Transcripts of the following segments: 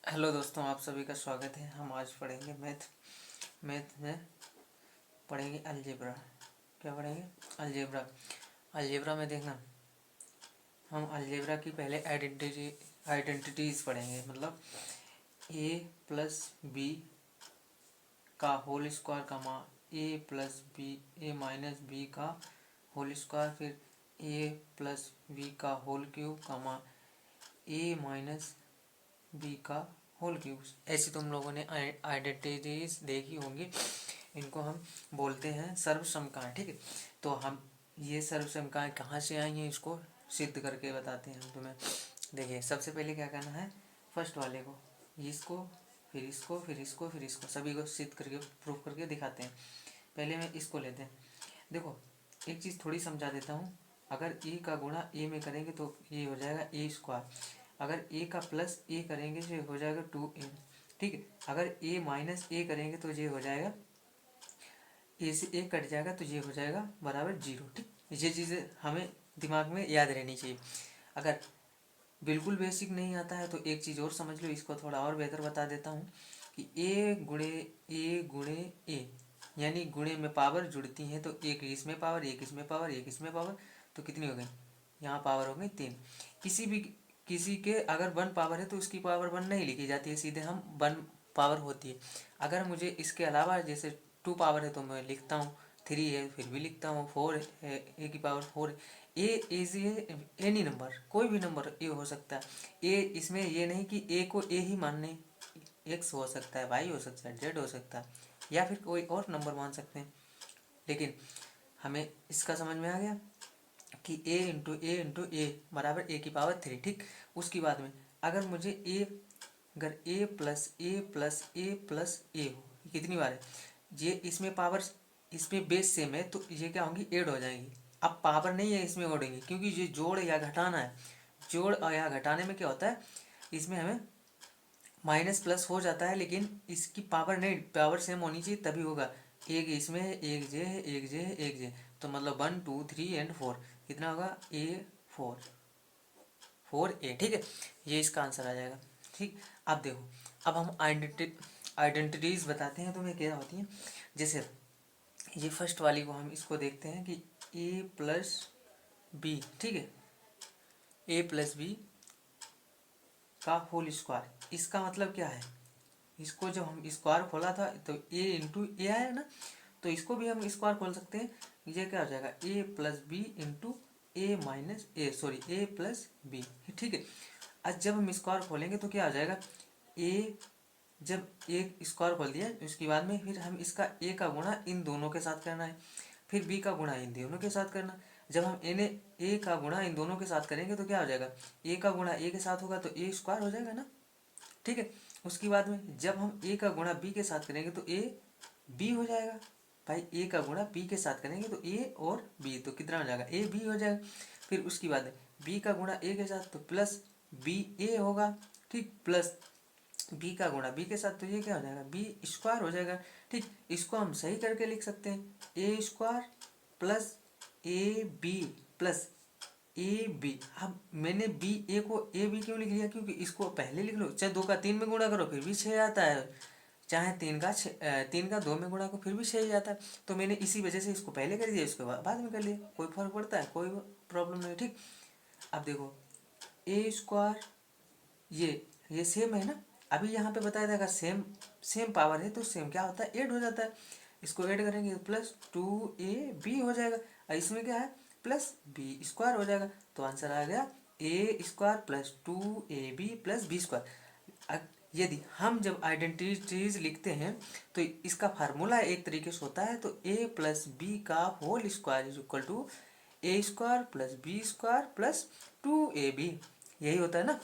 Hello दोस्तों, आप सभी का स्वागत है। हम आज पढ़ेंगे मैथ में पढ़ेंगे अलजेब्रा। क्या पढ़ेंगे? अलजेब्रा। अलजेब्रा में देखना, हम अलजेब्रा की पहले आइडेंटिटीज़ पढ़ेंगे। मतलब ए प्लस बी का होल स्क्वायर कमा ए प्लस बी, ए माइनस बी का होल स्क्वायर, फिर ए प्लस बी का होल क्यूब कमा ए माइनस बी का होल क्यूब। ऐसी तुम लोगों ने आइडेंटिटीज देखी होंगी। इनको हम बोलते हैं सर्वसमकाएं। ठीक है, तो हम ये सर्वसमकाएं कहाँ से आई हैं इसको सिद्ध करके बताते हैं हम तुम्हें। देखिए, सबसे पहले क्या करना है, फर्स्ट वाले को, इसको, फिर इसको, फिर इसको, फिर इसको, सभी को सिद्ध करके प्रूफ करके दिखाते हैं। पहले में इसको लेते हैं। देखो, एक चीज़ थोड़ी समझा देता हूँ। अगर ए का गुणा ए में करेंगे तो ये हो जाएगा ए स्क्वायर। अगर ए का प्लस ए करेंगे तो ये हो जाएगा 2a। ठीक है, अगर ए माइनस ए करेंगे तो ये हो जाएगा, ए से ए कट जाएगा तो ये हो जाएगा बराबर 0। ठीक, ये चीज़ें हमें दिमाग में याद रहनी चाहिए। अगर बिल्कुल बेसिक नहीं आता है तो एक चीज़ और समझ लो, इसको थोड़ा और बेहतर बता देता हूँ कि ए गुणे ए, यानी गुणे में पावर जुड़ती हैं तो एक इसमें पावर, एक इसमें पावर, एक इसमें पावर, तो कितनी हो गई? यहाँ पावर हो गई 3। किसी के अगर 1 पावर है तो उसकी पावर 1 नहीं लिखी जाती है, सीधे हम 1 पावर होती है। अगर मुझे इसके अलावा जैसे 2 पावर है तो मैं लिखता हूँ 3 है फिर भी लिखता हूँ, 4 है ए की पावर 4 है। ए इज एनी नंबर, कोई भी नंबर ए हो सकता है। ए इसमें ये नहीं कि ए को ए ही मानने, एक्स हो सकता है, वाई हो सकता है, जेड हो सकता है, या फिर कोई और नंबर मान सकते हैं। लेकिन हमें इसका समझ में आ गया कि ए बराबर ए की पावर 3। ठीक, उसके बाद में अगर मुझे अगर ए प्लस ए प्लस ए प्लस ए हो, कितनी बार है ये, इसमें पावर, इसमें बेस सेम है तो ये क्या होंगी, ऐड हो जाएंगी। अब पावर नहीं है इसमें ओढ़ेंगे, क्योंकि ये जोड़ या घटाना है। जोड़ और या घटाने में क्या होता है, इसमें हमें माइनस प्लस हो जाता है, लेकिन इसकी पावर नहीं, पावर सेम होनी चाहिए तभी होगा। एक इसमें है, एक जे है, एक जे है, एक जे, तो मतलब 1 2 3 एंड 4, कितना होगा A4 ठीक है, ये इसका आंसर आ जाएगा। ठीक, अब देखो, अब हम आइडेंटिटीज बताते हैं तुम्हें क्या होती हैं। जैसे ये फर्स्ट वाली को हम इसको देखते हैं कि ए प्लस बी, ठीक है, ए प्लस बी का होल स्क्वायर, इसका मतलब क्या है, इसको जब हम स्क्वायर खोला था तो ए इंटू ए आया ना, तो इसको भी हम स्क्वायर खोल सकते हैं। ये क्या हो जाएगा, ए प्लस बी इंटू ए माइनस ए, सॉरी ए प्लस बी। ठीक है, आज जब हम स्क्वायर खोलेंगे तो क्या हो जाएगा, ए, जब ए स्क्वायर खोल दिया उसके बाद में फिर हम इसका ए का गुणा इन दोनों के साथ करना है, फिर बी का गुणा इन दोनों के साथ करना। जब हम ए का गुणा इन दोनों के साथ करेंगे तो क्या हो जाएगा, ए का गुणा ए के साथ होगा तो ए स्क्वायर हो जाएगा ना। ठीक है, उसके बाद में जब हम ए का गुणा बी के साथ करेंगे तो ए बी हो जाएगा। भाई ए का गुणा बी के साथ करेंगे तो ए और बी, तो कितना हो जाएगा, ए बी हो जाएगा। फिर उसके बाद बी का गुणा ए के साथ तो प्लस बी ए होगा। ठीक, प्लस बी का गुणा बी के साथ तो ये क्या हो जाएगा, बी स्क्वायर हो जाएगा। ठीक, इसको हम सही करके लिख सकते हैं, A square plus A B plus A B. अब मैंने बी ए को ए बी क्यों लिख लिया, क्योंकि इसको पहले लिख लो, चाहे 2 का 3 में गुणा करो फिर भी 6 आता है, चाहे 3 का 2 में गुणा करो फिर भी 6 ही आता है। तो मैंने इसी वजह से इसको पहले कर दिया, इसके बाद में कर लिया, कोई फर्क पड़ता है, कोई प्रॉब्लम नहीं। ठीक, अब देखो ए स्क्वायर, ये सेम है ना, अभी यहाँ पे बताया था अगर सेम सेम पावर है तो सेम क्या होता है, ऐड हो जाता है। इसको ऐड करेंगे प्लस 2ab हो जाएगा, और इसमें क्या है, प्लस बी स्क्वायर हो जाएगा। तो आंसर आ गया A square plus 2ab plus B square. यदि हम जब आइडेंटिटीज लिखते हैं तो इसका फार्मूला एक तरीके से होता है, तो ए प्लस बी का whole square is equal to A square plus B square plus 2ab, यही होता है ना।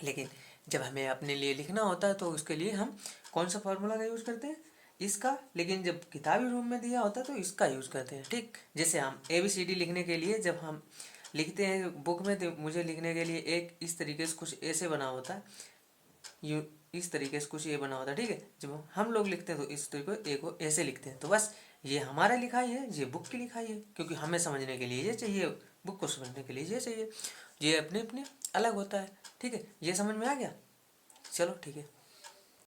लेकिन जब हमें अपने लिए लिखना होता है तो उसके लिए हम कौन सा फार्मूला का यूज़ करते हैं, इसका। लेकिन जब किताबी रूप में दिया होता है तो इसका यूज़ करते हैं। ठीक, जैसे हम ABCD लिखने के लिए जब हम लिखते हैं बुक में, तो मुझे लिखने के लिए एक इस तरीके से कुछ ऐसे बना होता है, यू इस तरीके से कुछ ये बना होता है। ठीक है, जब हम लोग लिखते हैं तो इस तरीके ए को ऐसे लिखते हैं। तो बस ये हमारा लिखाई है, ये बुक की लिखाई है, क्योंकि हमें समझने के लिए ये चाहिए, बुक को समझने के लिए ये चाहिए, ये अपने अपने अलग होता है। ठीक है, ये समझ में आ गया। चलो ठीक है।